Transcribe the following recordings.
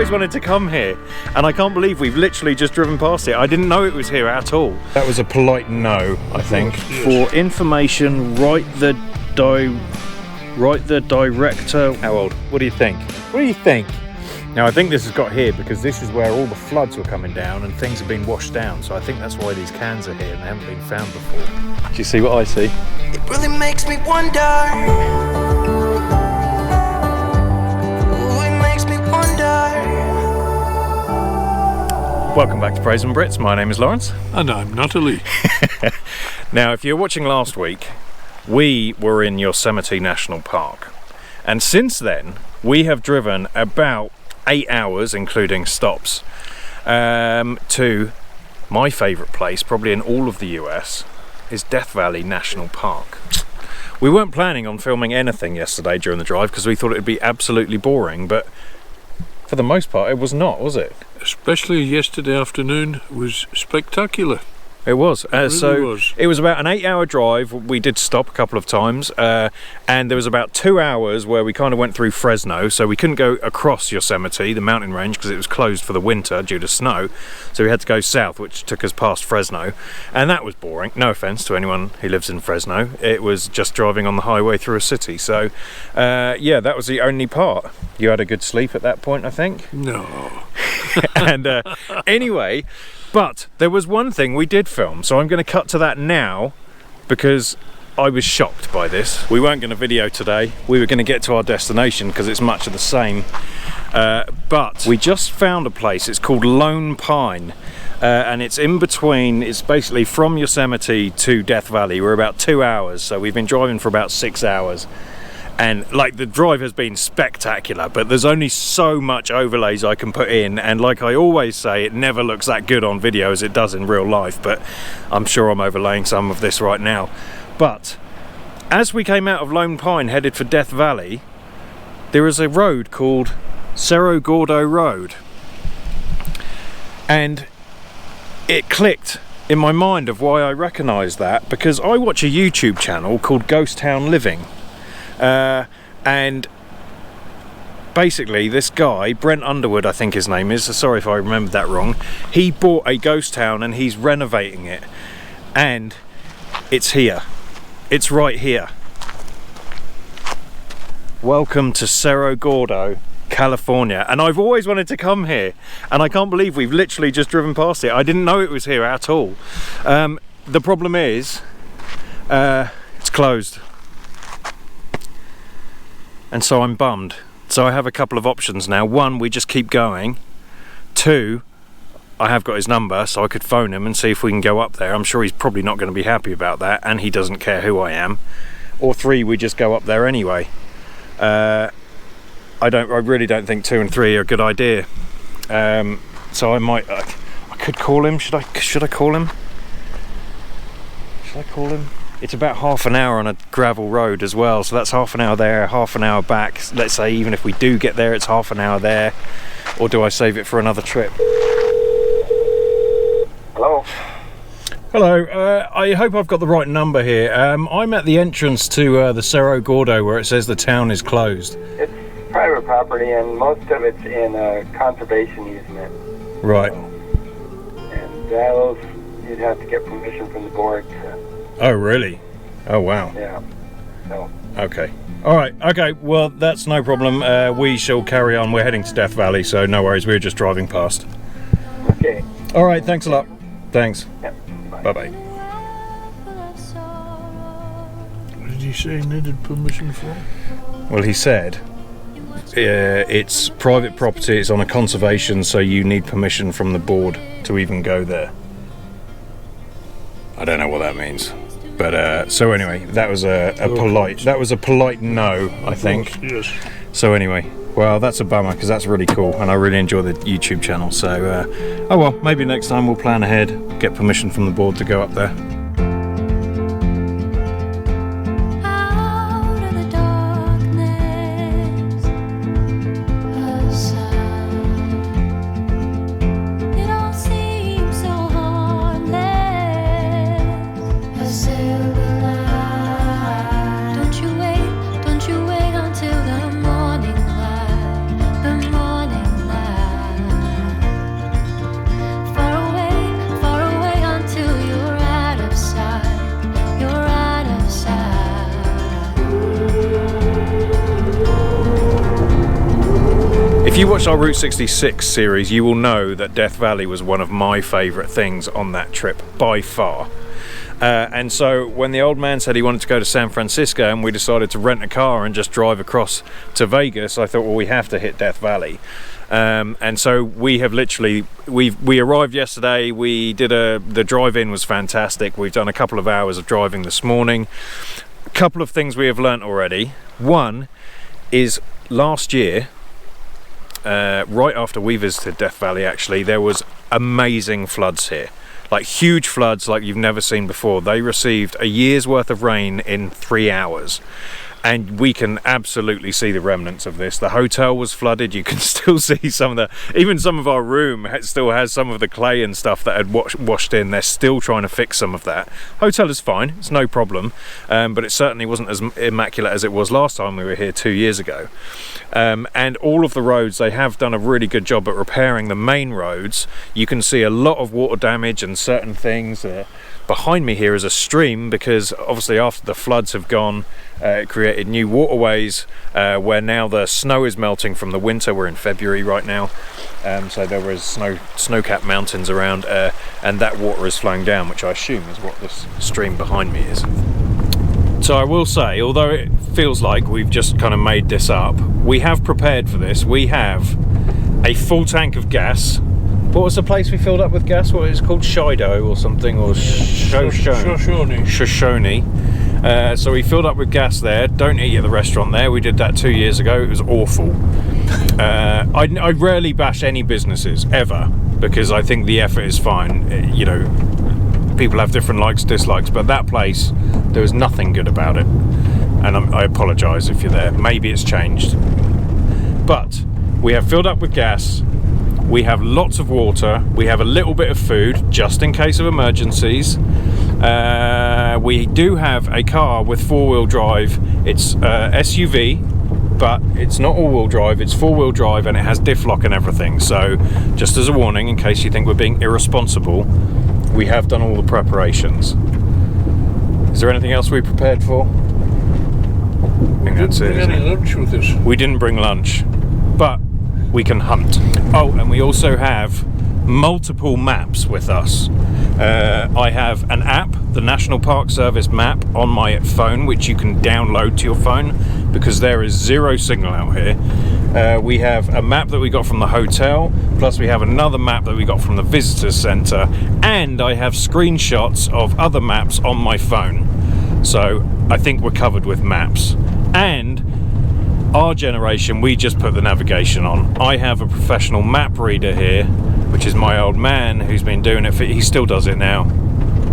always wanted to come here, and I can't believe we've literally just driven past it. I didn't know it was here at all. That was a polite no, I think. Yes. For information, write the director. How old? What do you think? What do you think? Now, I think this has got here because this is where all the floods were coming down and things have been washed down. So I think that's why these cans are here and they haven't been found before. Do you see what I see? It really makes me wonder. Ooh, it makes me wonder. Welcome back to Brazen Brits. My name is Lawrence. And I'm Natalie. Now, if you're watching last week, we were in Yosemite National Park. And since then, we have driven about 8 hours, including stops, to my favourite place, probably in all of the US, is Death Valley National Park. We weren't planning on filming anything yesterday during the drive because we thought it would be absolutely boring, but for the most part it was not, was it? Especially yesterday afternoon was spectacular. It was. It really was. It was about an 8-hour drive. We did stop a couple of times, and there was about 2 hours where we kind of went through Fresno, so we couldn't go across Yosemite, the mountain range, because it was closed for the winter due to snow. So we had to go south, which took us past Fresno, and that was boring. No offence to anyone who lives in Fresno. It was just driving on the highway through a city. So, yeah, that was the only part. You had a good sleep at that point, I think? No. And anyway... But there was one thing we did film, so I'm going to cut to that now because I was shocked by this. We weren't going to video today. We were going to get to our destination because it's much of the same. But we just found a place. It's called Lone Pine. And it's in between, it's basically from Yosemite to Death Valley. We're about 2 hours, so we've been driving for about 6 hours. And like the drive has been spectacular, but there's only so much overlays I can put in, and like I always say, it never looks that good on video as it does in real life, but I'm sure I'm overlaying some of this right now. But as we came out of Lone Pine headed for Death Valley, there is a road called Cerro Gordo Road, and it clicked in my mind of why I recognise that, because I watch a YouTube channel called Ghost Town Living. And basically this guy, Brent Underwood I think his name is, sorry if I remembered that wrong, he bought a ghost town and he's renovating it, and it's here, it's right here. Welcome to Cerro Gordo, California, and I've always wanted to come here, and I can't believe we've literally just driven past it. I didn't know it was here at all. The problem is it's closed. And so I'm bummed. So I have a couple of options now. One, we just keep going. Two, I have got his number, so I could phone him and see if we can go up there. I'm sure he's probably not going to be happy about that, and he doesn't care who I am. Or three, we just go up there anyway. I really don't think 2 and 3 are a good idea. So I might, I could call him. Should I call him? Should I call him? It's about half an hour on a gravel road as well, so that's half an hour there, half an hour back. Let's say even if we do get there, it's half an hour there. Or do I save it for another trip? Hello? Hello, I hope I've got the right number here. I'm at the entrance to the Cerro Gordo where it says the town is closed. It's private property and most of it's in a conservation easement. Right. And you'd have to get permission from the board to... Oh, really? Oh, wow. Yeah. So. Okay. All right. Okay. Well, that's no problem. We shall carry on. We're heading to Death Valley, so no worries. We're just driving past. Okay. All right. Thanks a lot. Thanks. Yep. Bye-bye. What did he say he needed permission for? Well, he said it's private property. It's on a conservation, so you need permission from the board to even go there. I don't know what that means. But so anyway, that was a polite no, I think. Yes. So anyway, well, that's a bummer because that's really cool, and I really enjoy the YouTube channel. So oh well, maybe next time we'll plan ahead, get permission from the board to go up there. Don't you wait until the morning light, you watched our Route 66 series, you will know that Death Valley was one of my favourite things on that trip, by far. And so when the old man said he wanted to go to San Francisco and we decided to rent a car and just drive across to Vegas, I thought, well, we have to hit Death Valley. And so we have literally, we arrived yesterday, we did the drive-in was fantastic. We've done a couple of hours of driving this morning. A couple of things we have learnt already. One is last year, right after we visited Death Valley actually, there was amazing floods here. Like huge floods like you've never seen before. They received a year's worth of rain in 3 hours. And we can absolutely see the remnants of this. The hotel was flooded. You can still see some of even some of our room still has some of the clay and stuff that had washed in. They're still trying to fix some of that. Hotel is fine, it's no problem, but it certainly wasn't as immaculate as it was last time we were here 2 years ago. And all of the roads, they have done a really good job at repairing the main roads. You can see a lot of water damage and certain things. Behind me here is a stream because obviously after the floods have gone, it created new waterways where now the snow is melting from the winter. We're in February right now, so there was snow-capped mountains around, and that water is flowing down, which I assume is what this stream behind me is. So I will say, although it feels like we've just kind of made this up, we have prepared for this. We have a full tank of gas. What was the place we filled up with gas? What is it called? Shido or something? Or Shoshone. So we filled up with gas there. Don't eat at the restaurant there. We did that 2 years ago. It was awful. I rarely bash any businesses, ever, because I think the effort is fine. You know, people have different likes, dislikes, but that place, there was nothing good about it. And I apologise if you're there. Maybe it's changed. But we have filled up with gas. We have lots of water, we have a little bit of food just in case of emergencies. We do have a car with four-wheel drive. It's SUV, but it's not all-wheel drive, it's four-wheel drive, and it has diff lock and everything. So just as a warning, in case you think we're being irresponsible, we have done all the preparations. Is there anything else we prepared for? I think that's it. Did we bring any lunch with us? We didn't bring lunch, but we can hunt. Oh, and we also have multiple maps with us. I have an app, the National Park Service map, on my phone, which you can download to your phone because there is zero signal out here. We have a map that we got from the hotel, plus we have another map that we got from the visitors centre, and I have screenshots of other maps on my phone. So I think we're covered with maps. And our generation, we just put the navigation on. I have a professional map reader here, which is my old man who's been doing it he still does it now.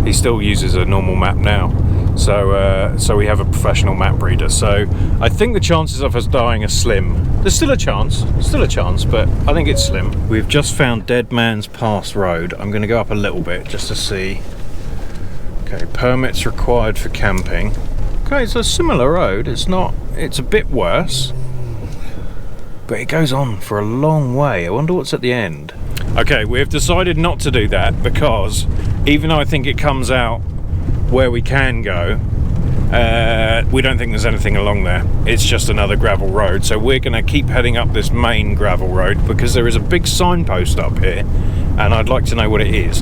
He still uses a normal map now. So we have a professional map reader. So I think the chances of us dying are slim. There's still a chance, but I think it's slim. We've just found Dead Man's Pass Road. I'm going to go up a little bit just to see. Okay, permits required for camping. Okay, it's a similar road. It's a bit worse, but it goes on for a long way. I wonder what's at the end. Okay, we've decided not to do that because even though I think it comes out where we can go, we don't think there's anything along there. It's just another gravel road. So we're going to keep heading up this main gravel road because there is a big signpost up here and I'd like to know what it is.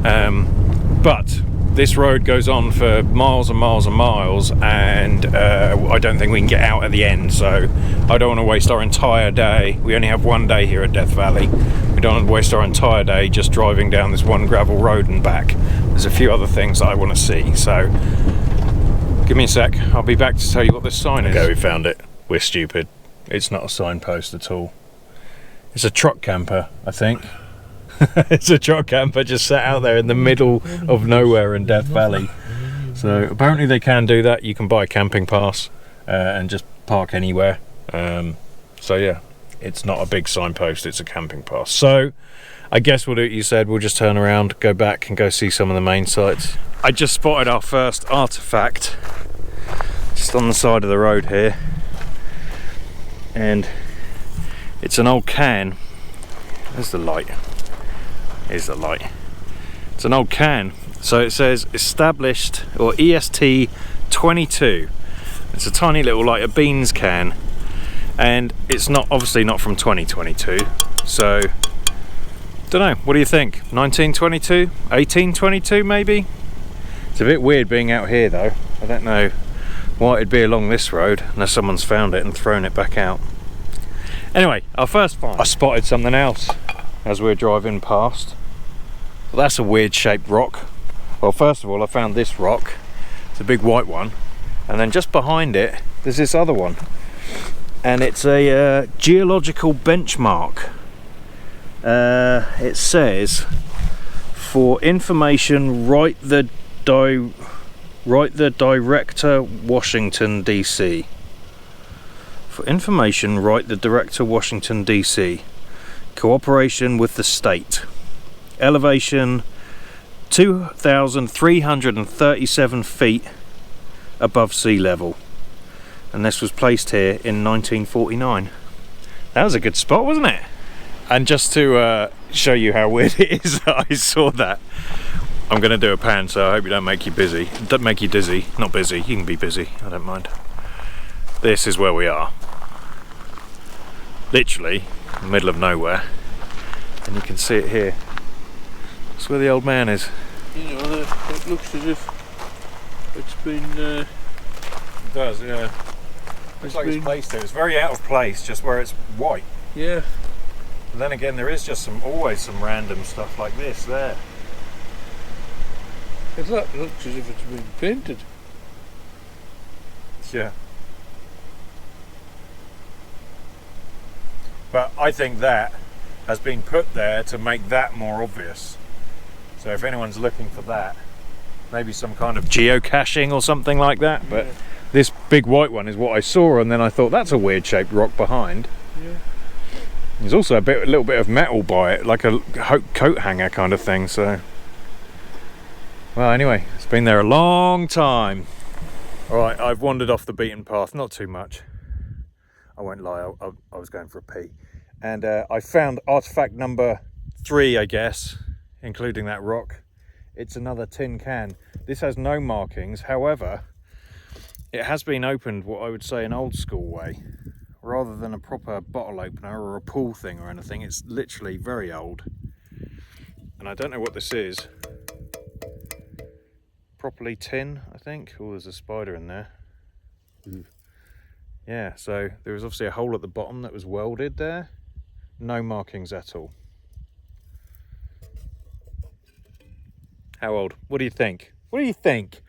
But this road goes on for miles and miles and miles, and I don't think we can get out at the end, so I don't want to waste our entire day. We only have one day here at Death Valley. We don't want to waste our entire day just driving down this one gravel road and back. There's a few other things that I want to see, so give me a sec. I'll be back to tell you what this sign is. Okay, we found it. We're stupid. It's not a signpost at all. It's a truck camper, I think. It's a truck camper just sat out there in the middle of nowhere in Death Valley. So apparently they can do that. You can buy a camping pass and just park anywhere. So yeah, it's not a big signpost, it's a camping pass. So I guess we'll do what you said. We'll just turn around, go back and go see some of the main sites. I just spotted our first artefact just on the side of the road here, and it's an old can. There's the light. Here's the light. It's an old can. So it says established, or EST 22. It's a tiny little, like a beans can. and it's not obviously not from 2022, so don't know, what do you think? 1922, 1822 maybe? It's a bit weird being out here though. I don't know why it'd be along this road unless someone's found it and thrown it back out. Anyway, our first find, I spotted something else as we were driving past. Well, that's a weird shaped rock. Well, first of all, I found this rock. It's a big white one, and then just behind it there's this other one, and it's a geological benchmark. It says, for information, write the director, Washington DC. For information, write the director, Washington DC. Cooperation with the state. Elevation 2,337 feet above sea level, and this was placed here in 1949. That was a good spot, wasn't it? And just to show you how weird it is that I saw that, I'm going to do a pan, so I hope you don't make you busy. Don't make you dizzy. Not busy, you can be busy, I don't mind. This is where we are. Literally, in the middle of nowhere. And you can see it here. That's where the old man is. You know, it looks as if it's been... It does, yeah. Looks like it's placed there. It's very out of place, just where it's white. Yeah. And then again, there is just always some random stuff like this there. It looks as if it's been painted. Yeah. But I think that has been put there to make that more obvious. So if anyone's looking for that, maybe some kind of geocaching or something like that. But yeah, this big white one is what I saw, and then I thought that's a weird shaped rock behind. Yeah. There's also a little bit of metal by it, like a coat hanger kind of thing. So, well, anyway, it's been there a long time. All right, I've wandered off the beaten path, not too much. I won't lie, I was going for a pee. And I found artifact number 3, I guess, including that rock. It's another tin can. This has no markings, however, it has been opened what I would say an old school way. Rather than a proper bottle opener or a pull thing or anything, it's literally very old. And I don't know what this is. Properly tin, I think. Oh, there's a spider in there. Ooh. Yeah, so there was obviously a hole at the bottom that was welded there. No markings at all. How old? What do you think? What do you think?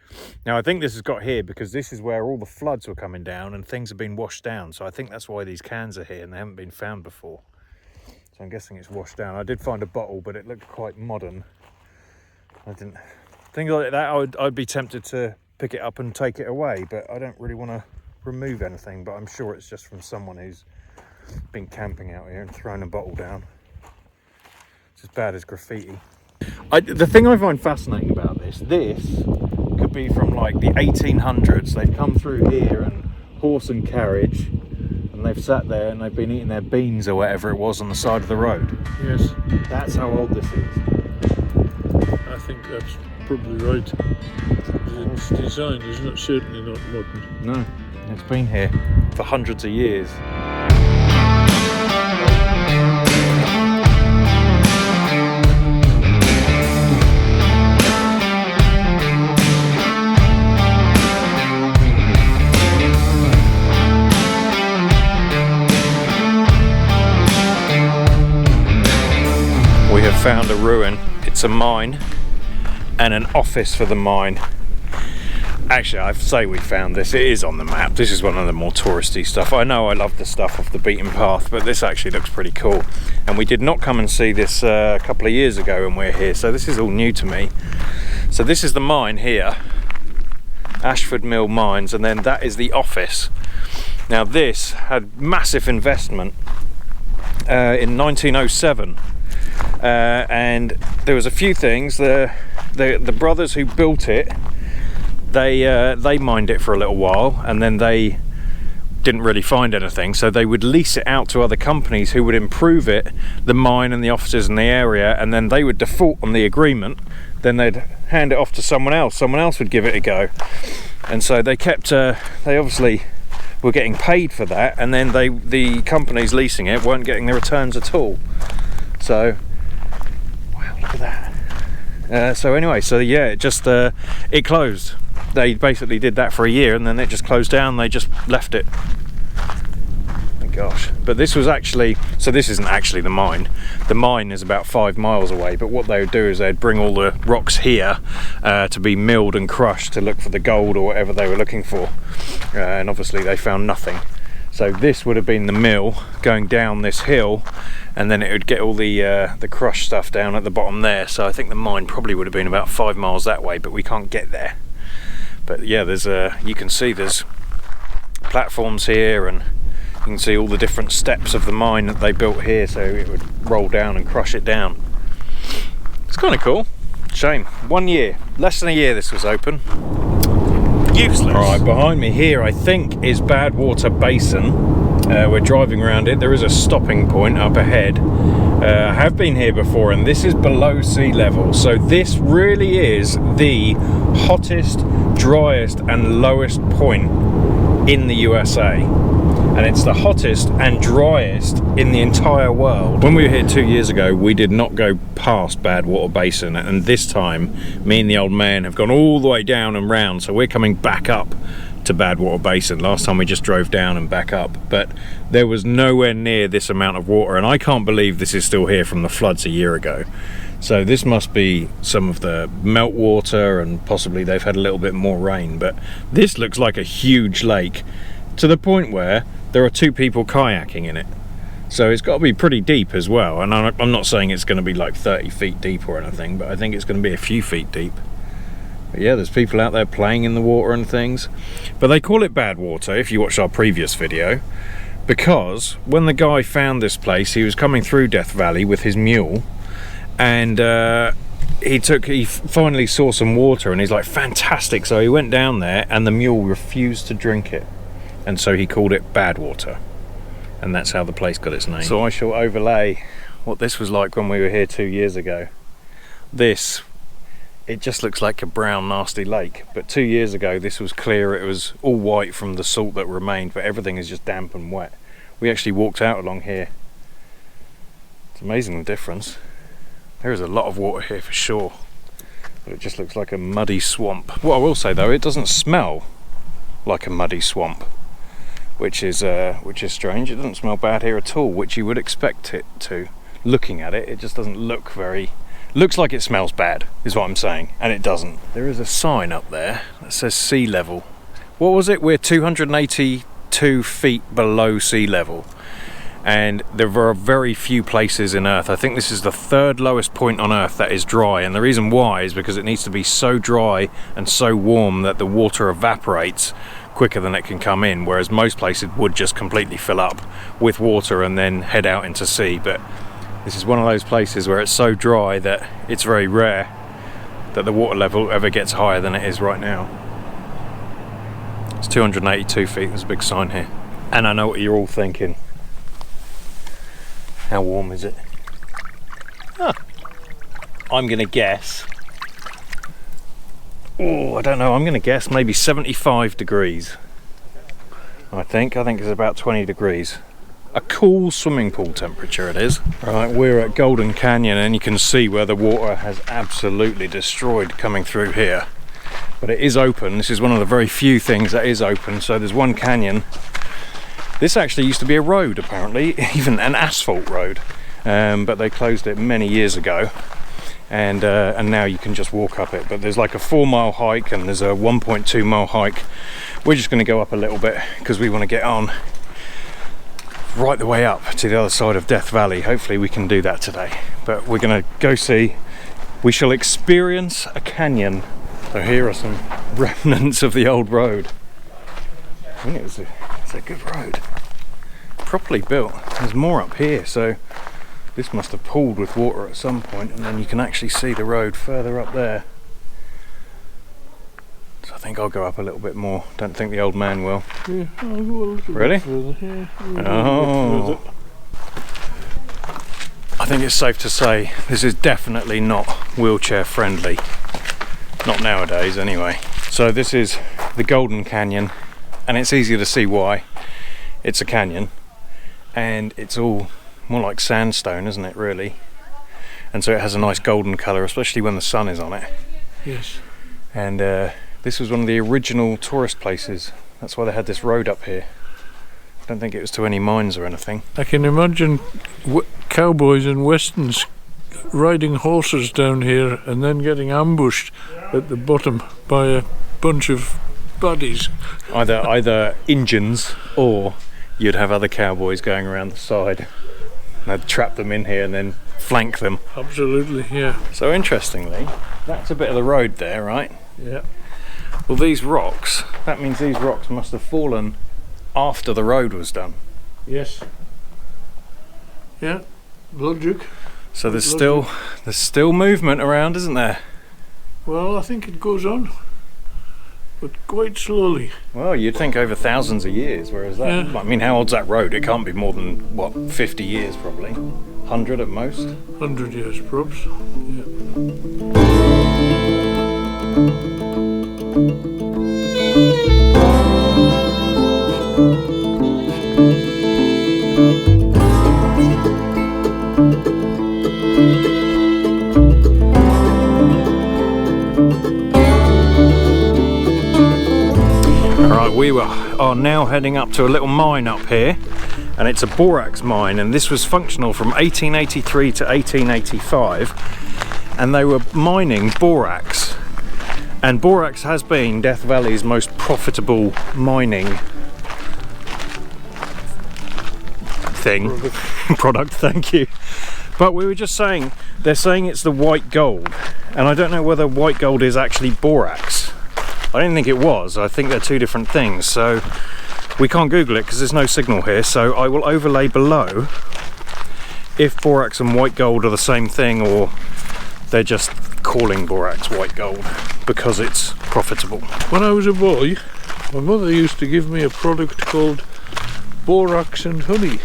Now, I think this has got here because this is where all the floods were coming down and things have been washed down. So I think that's why these cans are here and they haven't been found before. So I'm guessing it's washed down. I did find a bottle, but it looked quite modern. I didn't... Things like that, I'd be tempted to pick it up and take it away, but I don't really want to remove anything. But I'm sure it's just from someone who's been camping out here and thrown a bottle down. It's as bad as graffiti. The thing I find fascinating about this could be from like the 1800s. They've come through here and horse and carriage, and they've sat there and they've been eating their beans or whatever it was on the side of the road. Yes. That's how old this is. I think that's probably right. Its design is certainly not modern. No, it's been here for hundreds of years. We have found a ruin. It's a mine and an office for the mine. Actually, I say we found this. It is on the map. This is one of the more touristy stuff. I know I love the stuff off the beaten path, but this actually looks pretty cool. And we did not come and see this a couple of years ago when we were here, so this is all new to me. So this is the mine here, Ashford Mill Mines, and then that is the office. Now this had massive investment in 1907. And there was a few things. The brothers who built it, they mined it for a little while, and then they didn't really find anything, so they would lease it out to other companies who would improve it, the mine and the offices in the area, and then they would default on the agreement. Then they'd hand it off to someone else would give it a go. And so they kept they obviously were getting paid for that, and then the companies leasing it weren't getting the returns at all. So, wow, look at that. So anyway, so yeah, it just it closed. They basically did that for a year, and then it just closed down. They just left it. My gosh. But this was actually, so this isn't actually the mine. The mine is about 5 miles away, but what they would do is they'd bring all the rocks here to be milled and crushed to look for the gold or whatever they were looking for. And obviously they found nothing. So this would have been the mill going down this hill, and then it would get all the crushed stuff down at the bottom there. So I think the mine probably would have been about 5 miles that way, but we can't get there. But yeah, there's you can see there's platforms here, and you can see all the different steps of the mine that they built here, so it would roll down and crush it down. It's kind of cool. Shame. 1 year, less than a year this was open. Useless. Alright, behind me here I think is Badwater Basin. We're driving around it. There is a stopping point up ahead. I have been here before, and this is below sea level, so this really is the hottest, driest and lowest point in the USA, and it's the hottest and driest in the entire world. When we were here 2 years ago, we did not go past Badwater Basin, and this time me and the old man have gone all the way down and round, so we're coming back up to Badwater Basin. Last time we just drove down and back up, but there was nowhere near this amount of water, and I can't believe this is still here from the floods a year ago. So this must be some of the meltwater, and possibly they've had a little bit more rain, but this looks like a huge lake, to the point where there are 2 people kayaking in it. So it's got to be pretty deep as well, and I'm not saying it's going to be like 30 feet deep or anything, but I think it's going to be a few feet deep. But yeah, there's people out there playing in the water and things. But they call it Badwater, if you watched our previous video, because when the guy found this place, he was coming through Death Valley with his mule, and he finally saw some water, and he's like, fantastic. So he went down there, and the mule refused to drink it, and so he called it Badwater, and that's how the place got its name. So I shall overlay what this was like when we were here 2 years ago. It just looks like a brown nasty lake, but 2 years ago this was clear. It was all white from the salt that remained, but everything is just damp and wet. We actually walked out along here. It's amazing the difference. There is a lot of water here for sure, but it just looks like a muddy swamp. What I will say though, it doesn't smell like a muddy swamp, which is strange. It doesn't smell bad here at all, which you would expect it to. Looking at it, it just doesn't look very... Looks like it smells bad, is what I'm saying, and it doesn't. There is a sign up there that says sea level. What was it? We're 282 feet below sea level, and there are very few places in Earth. I think this is the 3rd lowest point on Earth that is dry, and the reason why is because it needs to be so dry and so warm that the water evaporates quicker than it can come in, whereas most places would just completely fill up with water and then head out into sea. But this is one of those places where it's so dry that it's very rare that the water level ever gets higher than it is right now. It's 282 feet, there's a big sign here. And I know what you're all thinking. How warm is it? I'm gonna guess, I don't know, I'm gonna guess maybe 75 degrees. I think it's about 20 degrees. A cool swimming pool temperature it is. Right, we're at Golden Canyon, and you can see where the water has absolutely destroyed coming through here. But it is open. This is one of the very few things that is open. So there's one canyon. This actually used to be a road, apparently, even an asphalt road, but they closed it many years ago, and now you can just walk up it. But there's like a 4-mile hike, and there's a 1.2 mile hike. We're just going to go up a little bit because we want to get on right the way up to the other side of Death Valley. Hopefully we can do that today, but we're going to go see. We shall experience a canyon. So here are some remnants of the old road. I mean, it's a good road, properly built. There's more up here, so this must have pooled with water at some point, and then you can actually see the road further up there. So I think I'll go up a little bit more. Don't think the old man will. Yeah, I'll go a little really? bit further. Yeah, oh. I think it's safe to say this is definitely not wheelchair friendly. Not nowadays anyway. So this is the Golden Canyon. and it's easy to see why. It's a canyon, and it's all more like sandstone, isn't it, really? And so it has a nice golden colour, especially when the sun is on it. Yes. And this was one of the original tourist places. That's why they had this road up here. I don't think it was to any mines or anything. I can imagine cowboys and westerns riding horses down here and then getting ambushed at the bottom by a bunch of baddies. Either Indians, or you'd have other cowboys going around the side. They'd trap them in here and then flank them. Absolutely, yeah. So interestingly, that's a bit of the road there, right? Yeah. Well, these rocks, that means these rocks must have fallen after the road was done. Yes. Yeah, logic. So there's still movement around, isn't there? Well, I think it goes on, but quite slowly. Well, you'd think over thousands of years, whereas that, Yeah. I mean, how old's that road? It can't be more than, what, 50 years probably? 100 at most? 100 years, props. Yeah. Right, we are now heading up to a little mine up here, and it's a borax mine, and this was functional from 1883 to 1885, and they were mining borax. And borax has been Death Valley's most profitable mining product, thank you. But we were just saying, they're saying it's the white gold, and I don't know whether white gold is actually borax. I didn't think it was. I think they're two different things, so we can't Google it because there's no signal here. So I will overlay below if borax and white gold are the same thing, or they're just calling borax white gold because it's profitable. When I was a boy, my mother used to give me a product called Borax and honey.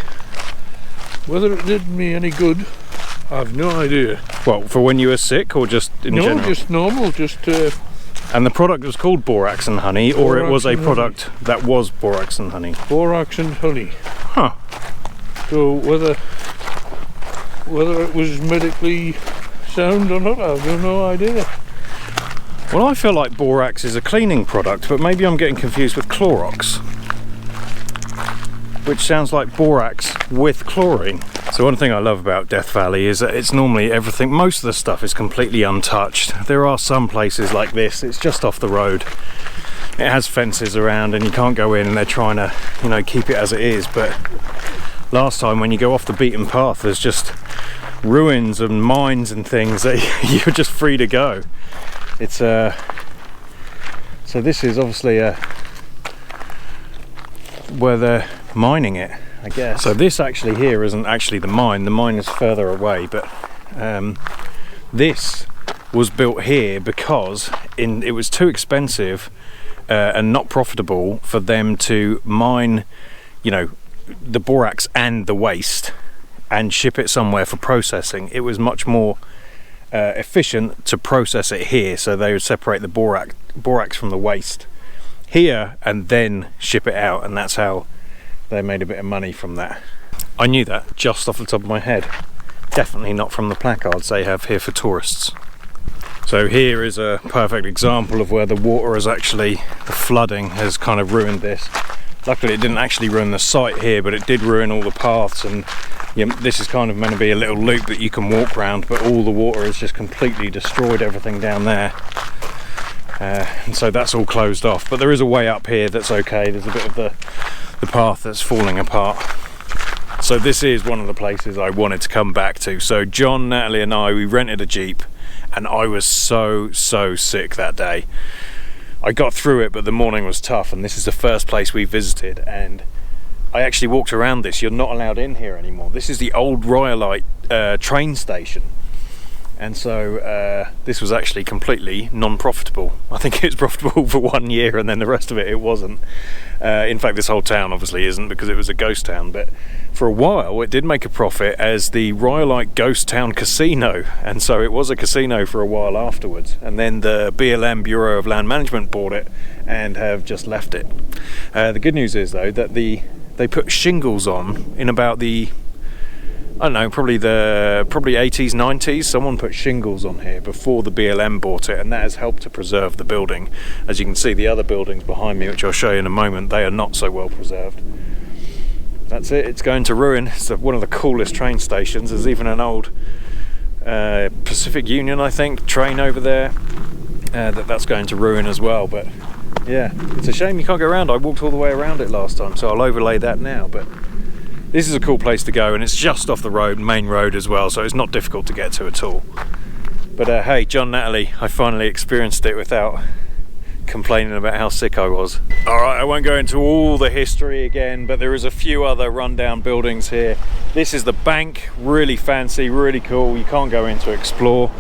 Whether it did me any good, I've no idea. Well, for when you were sick, or just in general? No, just normal, just... And the product was called Borax and Honey, or it was a Borax and product that was Borax and Honey? Borax and honey. Huh. So whether it was medically sound or not, I've no idea. Well, I feel like borax is a cleaning product, but maybe I'm getting confused with Clorox, which sounds like borax with chlorine. So one thing I love about Death Valley is that it's normally everything, most of the stuff is completely untouched. There are some places like this, it's just off the road. It has fences around and you can't go in, and they're trying to, you know, keep it as it is. But last time when you go off the beaten path, there's just ruins and mines and things that you're just free to go. It's so this is obviously where they're mining it, I guess. So this actually here isn't actually the mine is further away, but this was built here because it was too expensive and not profitable for them to mine, you know, the borax and the waste and ship it somewhere for processing. It was much more efficient to process it here, so they would separate the borax from the waste here and then ship it out, and that's how they made a bit of money from that. I knew that just off the top of my head. Definitely not from the placards they have here for tourists. So here is a perfect example of where the water has actually, the flooding has kind of ruined this. Luckily it didn't actually ruin the site here, but it did ruin all the paths, and this is kind of meant to be a little loop that you can walk around, but all the water has just completely destroyed everything down there. And so that's all closed off, but there is a way up here that's okay. There's a bit of the path that's falling apart. So this is one of the places I wanted to come back to. So John, Natalie and I, we rented a Jeep, and I was so sick that day. I got through it, but the morning was tough, and this is the first place we visited, and I actually walked around this. You're not allowed in here anymore. This is the old Rhyolite train station, And so this was actually completely non-profitable. I think it was profitable for 1 year, and then the rest of it wasn't. In fact, this whole town obviously isn't, because it was a ghost town, but for a while it did make a profit as the Rhyolite Ghost Town Casino, and so it was a casino for a while afterwards, and then the BLM, Bureau of Land Management, bought it and have just left it. The good news is though that they put shingles on in about the, I don't know, probably 80s, 90s. Someone put shingles on here before the BLM bought it, and that has helped to preserve the building. As you can see, the other buildings behind me, which I'll show you in a moment, they are not so well preserved. That's it, it's going to ruin. It's one of the coolest train stations. There's even an old Pacific Union, I think, train over there that's going to ruin as well. But yeah, it's a shame you can't go around. I walked all the way around it last time, so I'll overlay that now. But this is a cool place to go, and it's just off the road, main road as well, so it's not difficult to get to at all. But hey, John Natalie, I finally experienced it without complaining about how sick I was. Alright, I won't go into all the history again, but there is a few other rundown buildings here. This is the bank, really fancy, really cool. You can't go in to explore.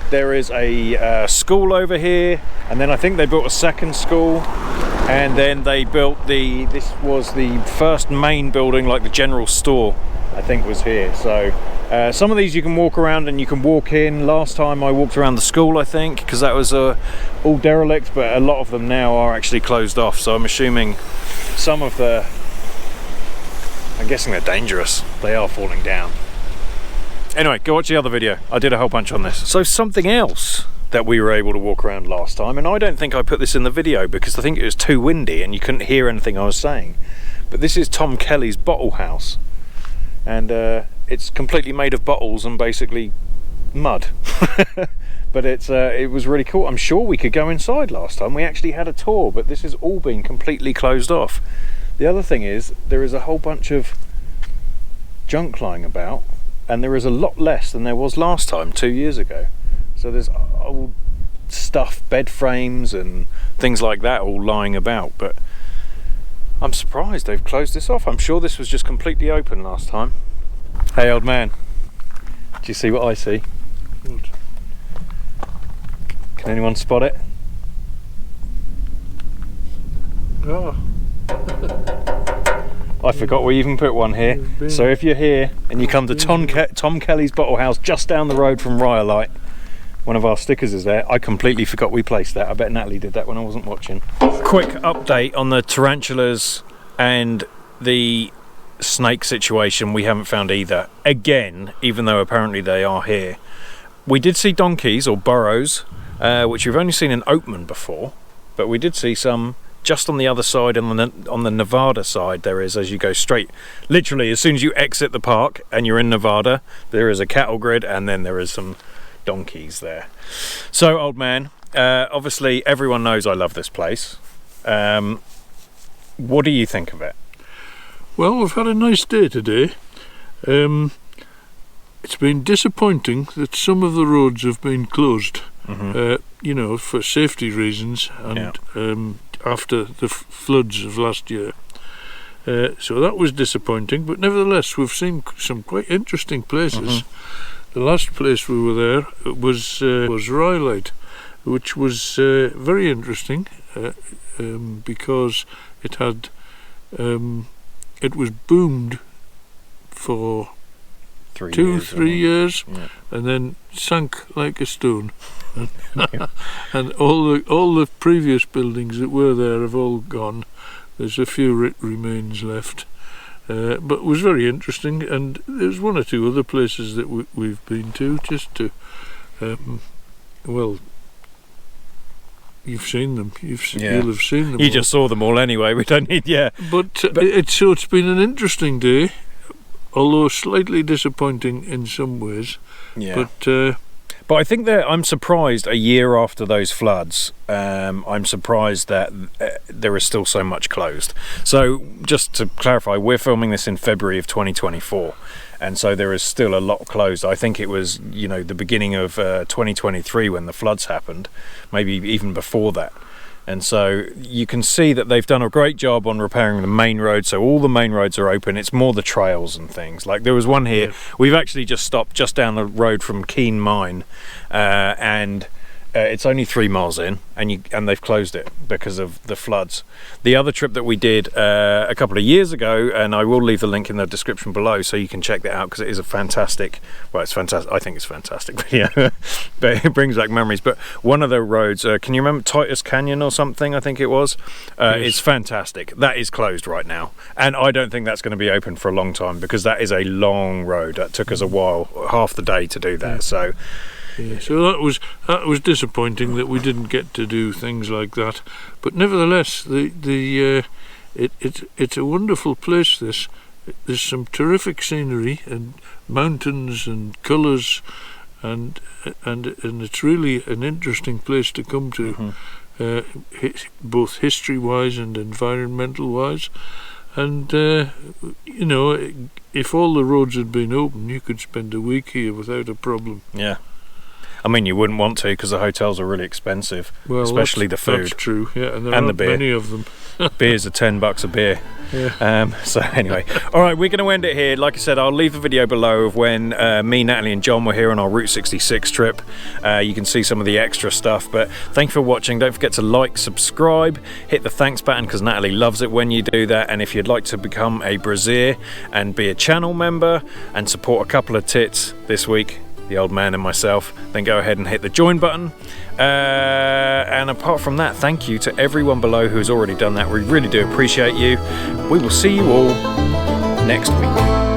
There is a school over here, and then I think they built a second school. And then they built this was the first main building, like the general store, I think, was here. So some of these you can walk around and you can walk in. Last time I walked around the school, I think, because that was all derelict, but a lot of them now are actually closed off. So I'm assuming some of I'm guessing they're dangerous. They are falling down. Anyway, go watch the other video. I did a whole bunch on this. So something else that we were able to walk around last time, and I don't think I put this in the video because I think it was too windy and you couldn't hear anything I was saying, but this is Tom Kelly's bottle house, and it's completely made of bottles and basically mud. But it was really cool. I'm sure we could go inside last time. We actually had a tour, but this has all been completely closed off. The other thing is there is a whole bunch of junk lying about, and there is a lot less than there was last time 2 years ago. So there's old stuff, bed frames and things like that all lying about, but I'm surprised they've closed this off. I'm sure this was just completely open last time. Hey old man, do you see what I see? What? Can anyone spot it? Oh. I forgot we even put one here. So if you're here and you come to Tom Kelly's bottle house just down the road from Rhyolite, one of our stickers is there. I completely forgot we placed that. I bet Natalie did that when I wasn't watching. Quick update on the tarantulas and the snake situation. We haven't found either. Again, even though apparently they are here. We did see donkeys or burros, which we've only seen in Oatman before, but we did see some just on the other side, on the Nevada side. There is, as you go straight, literally as soon as you exit the park and you're in Nevada, there is a cattle grid, and then there is some donkeys there. So old man, obviously everyone knows I love this place. What do you think of it? Well, we've had a nice day today. It's been disappointing that some of the roads have been closed, you know, for safety reasons, and after the floods of last year. So that was disappointing, but nevertheless we've seen some quite interesting places. The last place we were there was Rhyolite, which was very interesting because it had it was boomed for 3 years, and then sank like a stone. And all the previous buildings that were there have all gone. There's a few remains left. But it was very interesting, and there's one or two other places that we've been to, just to, well, you've seen them. You'll have seen them. You just saw them all anyway. We don't need, But it's been an interesting day, although slightly disappointing in some ways. Yeah. But I think that I'm surprised a year after those floods, I'm surprised that there is still so much closed. So just to clarify, we're filming this in February of 2024, and so there is still a lot closed. I think it was, the beginning of 2023 when the floods happened, maybe even before that. And so you can see that they've done a great job on repairing the main road, so all the main roads are open. It's more the trails and things. Like there was one here, we've actually just stopped just down the road from Keene Mine, and it's only 3 miles in, and they've closed it because of the floods. The other trip that we did a couple of years ago, and I will leave the link in the description below so you can check that out, because it is a fantastic, well, it's fantastic, I think it's fantastic video, but it brings back memories. But one of the roads, can you remember Titus Canyon or something, I think it was? Yes. It's fantastic. That is closed right now, and I don't think that's going to be open for a long time, because that is a long road. That took us a while, half the day to do that. So yeah, so that was disappointing that we didn't get to do things like that. But nevertheless, it's a wonderful place. There's some terrific scenery and mountains and colours, and it's really an interesting place to come to, both history-wise and environmental-wise. And you know, if all the roads had been open, you could spend a week here without a problem. yeah. I mean, you wouldn't want to, because the hotels are really expensive, Well, especially the food. That's true, yeah, and there And the aren't beer. many of them. Beers are $10 a beer. Yeah. So anyway, all right, we're going to end it here. Like I said, I'll leave a video below of when me, Natalie and John were here on our Route 66 trip. You can see some of the extra stuff, but thank you for watching. Don't forget to like, subscribe, hit the thanks button, because Natalie loves it when you do that. And if you'd like to become a Braziere and be a channel member and support a couple of tits this week, the old man and myself, then go ahead and hit the join button. And apart from that, thank you to everyone below who's already done that. We really do appreciate you. We will see you all next week.